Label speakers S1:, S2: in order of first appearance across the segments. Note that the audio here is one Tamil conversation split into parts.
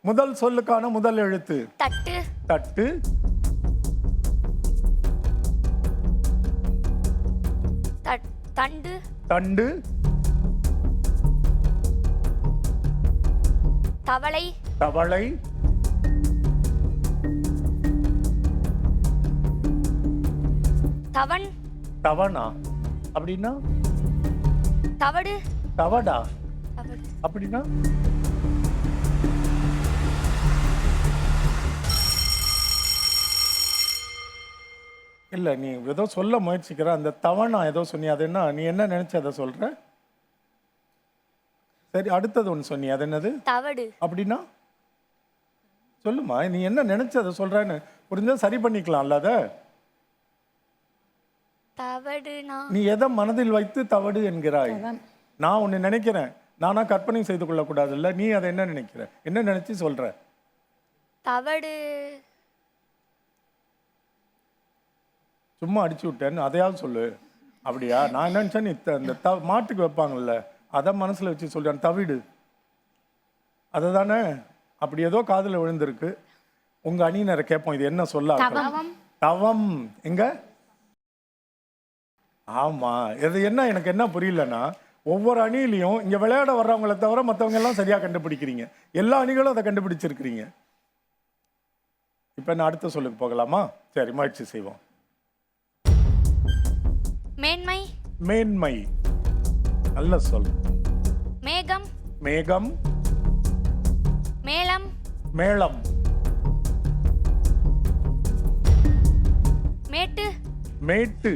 S1: முதல் சொல்லுக்கான முதல் எழுத்து.
S2: தட்டு.
S1: தட்டு.
S2: தண்டு.
S1: தண்டு.
S2: தவளை.
S1: தவளை.
S2: தவன்.
S1: தவணா அப்படின்னா?
S2: தவடு.
S1: தவடா
S2: தவடு
S1: அப்படின்னா? இல்ல, நீ ஏதோ சொல்ல முயற்சிக்கிற. அந்த தவணா ஏதோ சொன்னிய, அது என்ன? நீ என்ன நினைச்ச அதை சொல்ற? சரி, அடுத்தது ஒன்று சொன்னி, அது என்னது?
S2: தவடு
S1: அப்படின்னா சொல்லுமா, நீ என்ன நினைச்ச அதை சொல்றன்னு புரிஞ்சா சரி பண்ணிக்கலாம்ல. அத
S2: தவடுனா
S1: நீ எதை மனதில் வைத்து தவடு என்கிறாய்? நான் ஒன்னு நினைக்கிறேன், நானா கற்பனை செய்து கொள்ள கூடாதுல்ல. நீ அதை என்ன நினைக்கிற? என்ன நினைச்சு சொல்ற?
S2: தவடு
S1: சும்மா அடிச்சு விட்டேன்னு அதையாவது சொல்லு. அப்படியா? நான் நினைச்சேன் நீ இந்த மாட்டுக்கு வைப்பாங்கல்ல, அதை மனசுல வச்சு சொல்றேன். தவிடு அதை தானே? அப்படி ஏதோ காதுல விழுந்திருக்கு. உங்க அணியினரை கேட்போம், இது என்ன சொல்ல? தவம். எங்க? ஆமா. இது என்ன, எனக்கு என்ன புரியலன்னா, ஒவ்வொரு அணியிலையும் இங்க விளையாட வர்றவங்களை தவிர மற்றவங்க எல்லாம் சரியா கண்டுபிடிக்கிறீங்க. எல்லா அணிகளும் அதை கண்டுபிடிச்சிருக்கிறீங்க. இப்ப நான் அடுத்த சொல்லுக்கு போகலாமா? சரி, முயற்சி செய்வோம்.
S2: மேன்மை.
S1: மேன்மை. நல்ல சொல்.
S2: மேகம்.
S1: மேகம்.
S2: மேளம்.
S1: மேளம்.
S2: மேட்டு.
S1: மேட்டு.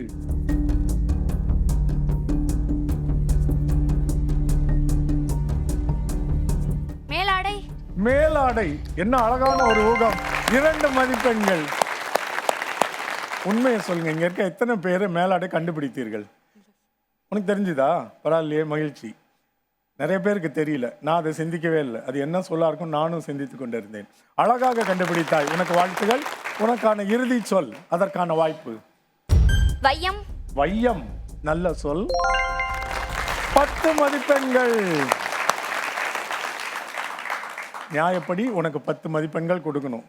S2: மேலாடை.
S1: மேலாடை. என்ன அழகான ஒரு ஊகம். 2 மதிப்பெண்கள். உண்மையை சொல்லுங்க, இங்க இருக்க எத்தனை பேர் மேலாடை கண்டுபிடித்தீர்கள்? உனக்கு தெரிஞ்சுதா? பரவாயில்லையே, மகிழ்ச்சி. நிறைய பேருக்கு தெரியல. நான் அதை சிந்திக்கவே இல்லை. அது என்ன சொல்லா இருக்கும் நானும் சிந்தித்து கொண்டிருந்தேன். அழகாக கண்டுபிடித்தாய். உனக்கு வாழ்த்துகள். உனக்கான இறுதி சொல், அதற்கான வாய்ப்பு.
S2: வையம்.
S1: வையம். நல்ல சொல். 10 மதிப்பெண்கள். நியாயப்படி உனக்கு 10 மதிப்பெண்கள் கொடுக்கணும்.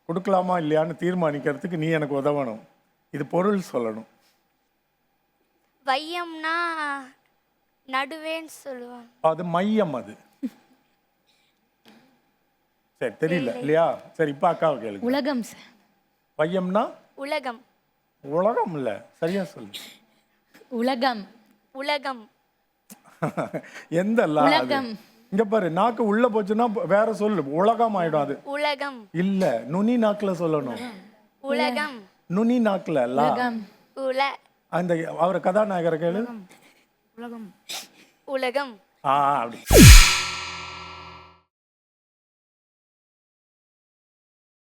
S1: கொடுக்கலாமா இல்லையான்னு தீர்மானிக்கிறதுக்கு நீ எனக்கு உதவணும். இது பொருள் சொல்லணும்.
S2: வையம்னா நடுவேன்னு சொல்லுவாங்க.
S1: அது மையம். அது சரி, தெரியல இல்லையா? சரி, இப்ப அக்காவை கேளுங்க.
S3: உலகம்.
S1: வையம்னா
S2: உலகம்.
S1: உலகம் இல்ல, சரியா சொல்லு.
S3: உலகம்.
S2: உலகம்.
S1: எந்த
S3: உலகம்.
S1: இங்க பாரு, நாக்கு உள்ள போச்சுன்னா வேற சொல்லு. உலகம் ஆயிடும். அது
S2: உலகம்
S1: இல்ல, நுனி நாக்குல சொல்லணும்.
S2: உலகம்.
S1: நுனி நாக்குல இல்ல. அந்த அவர் கதாநாயகரை கேளு.
S2: உலகம். உலகம்.
S1: அப்படி